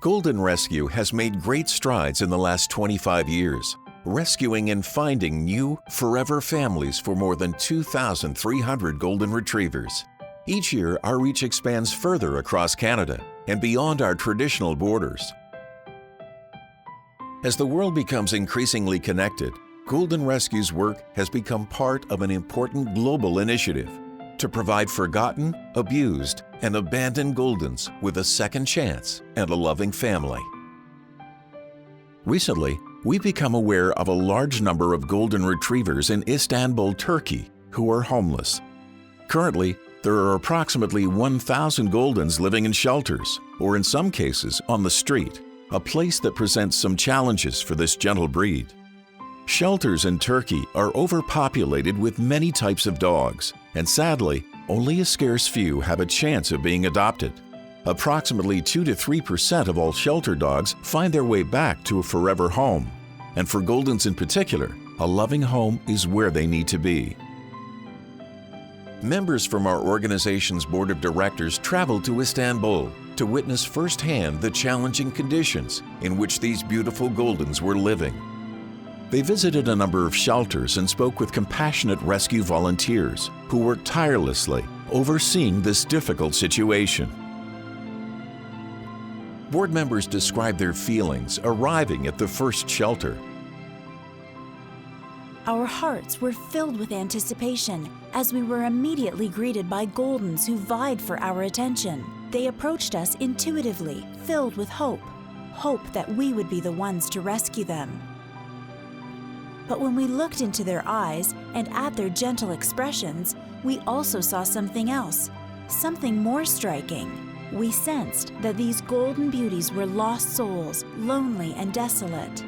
Golden Rescue has made great strides in the last 25 years, rescuing and finding new, forever families for more than 2,300 golden retrievers. Each year, our reach expands further across Canada and beyond our traditional borders. As the world becomes increasingly connected, Golden Rescue's work has become part of an important global initiative to provide forgotten, abused, and abandoned Goldens with a second chance and a loving family. Recently, we've become aware of a large number of Golden Retrievers in Istanbul, Turkey, who are homeless. Currently, there are approximately 1,000 Goldens living in shelters, or in some cases on the street, a place that presents some challenges for this gentle breed. Shelters in Turkey are overpopulated with many types of dogs, and sadly, only a scarce few have a chance of being adopted. Approximately 2 to 3% of all shelter dogs find their way back to a forever home, and for Goldens in particular, a loving home is where they need to be. Members from our organization's board of directors traveled to Istanbul to witness firsthand the challenging conditions in which these beautiful Goldens were living. They visited a number of shelters and spoke with compassionate rescue volunteers who worked tirelessly overseeing this difficult situation. Board members described their feelings arriving at the first shelter. Our hearts were filled with anticipation as we were immediately greeted by Goldens who vied for our attention. They approached us intuitively, filled with hope that we would be the ones to rescue them. But when we looked into their eyes and at their gentle expressions, we also saw something else, something more striking. We sensed that these golden beauties were lost souls, lonely and desolate.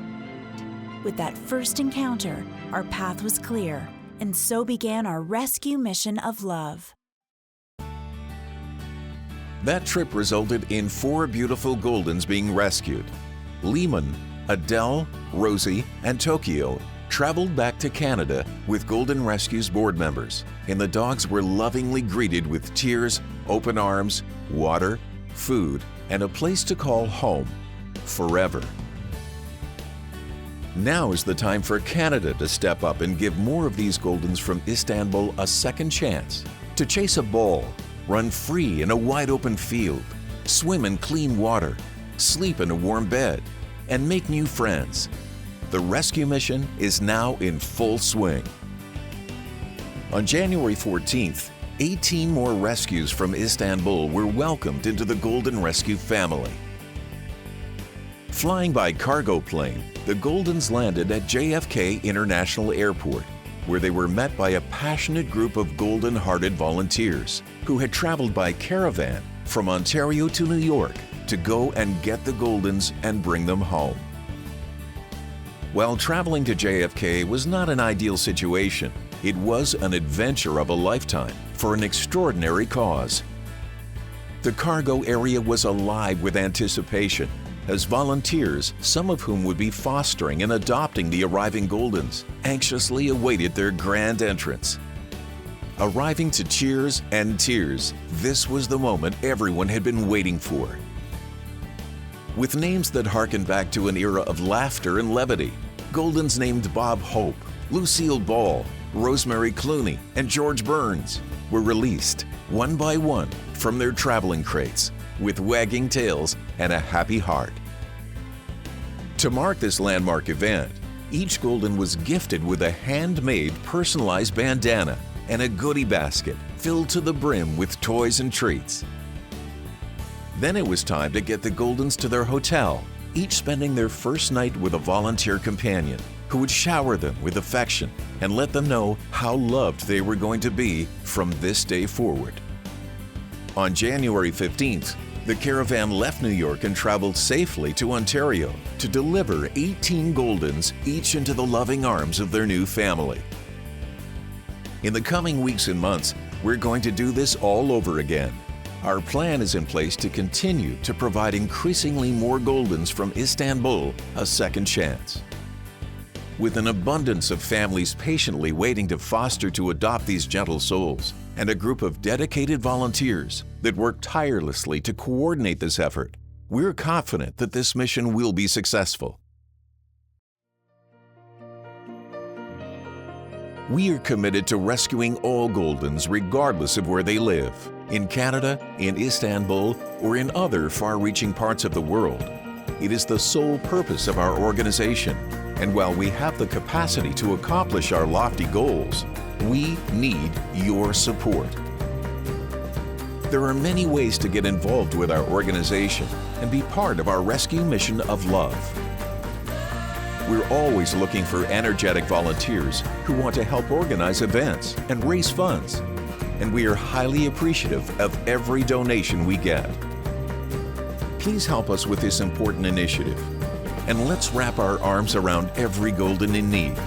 With that first encounter, our path was clear, and so began our rescue mission of love. That trip resulted in 4 beautiful Goldens being rescued. Lehman, Adele, Rosie, and Tokyo traveled back to Canada with Golden Rescue's board members, and the dogs were lovingly greeted with tears, open arms, water, food, and a place to call home, forever. Now is the time for Canada to step up and give more of these Goldens from Istanbul a second chance to chase a ball, run free in a wide-open field, swim in clean water, sleep in a warm bed, and make new friends. The rescue mission is now in full swing. On January 14th, 18 more rescues from Istanbul were welcomed into the Golden Rescue family. Flying by cargo plane, the Goldens landed at JFK International Airport, where they were met by a passionate group of golden-hearted volunteers who had traveled by caravan from Ontario to New York to go and get the Goldens and bring them home. While traveling to JFK was not an ideal situation, it was an adventure of a lifetime for an extraordinary cause. The cargo area was alive with anticipation as volunteers, some of whom would be fostering and adopting the arriving Goldens, anxiously awaited their grand entrance. Arriving to cheers and tears, this was the moment everyone had been waiting for. With names that harken back to an era of laughter and levity, Goldens named Bob Hope, Lucille Ball, Rosemary Clooney, and George Burns were released, one by one, from their traveling crates, with wagging tails and a happy heart. To mark this landmark event, each Golden was gifted with a handmade personalized bandana and a goodie basket filled to the brim with toys and treats. Then it was time to get the Goldens to their hotel, each spending their first night with a volunteer companion who would shower them with affection and let them know how loved they were going to be from this day forward. On January 15th, the caravan left New York and traveled safely to Ontario to deliver 18 Goldens each into the loving arms of their new family. In the coming weeks and months, we're going to do this all over again. Our plan is in place to continue to provide increasingly more Goldens from Istanbul a second chance. With an abundance of families patiently waiting to foster to adopt these gentle souls, and a group of dedicated volunteers that work tirelessly to coordinate this effort, we're confident that this mission will be successful. We are committed to rescuing all Goldens regardless of where they live, in Canada, in Istanbul, or in other far-reaching parts of the world. It is the sole purpose of our organization, and while we have the capacity to accomplish our lofty goals, we need your support. There are many ways to get involved with our organization and be part of our rescue mission of love. We're always looking for energetic volunteers who want to help organize events and raise funds, and we are highly appreciative of every donation we get. Please help us with this important initiative, and let's wrap our arms around every Golden in need.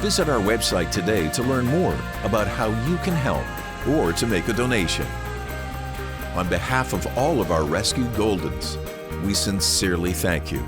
Visit our website today to learn more about how you can help or to make a donation. On behalf of all of our rescued Goldens, we sincerely thank you.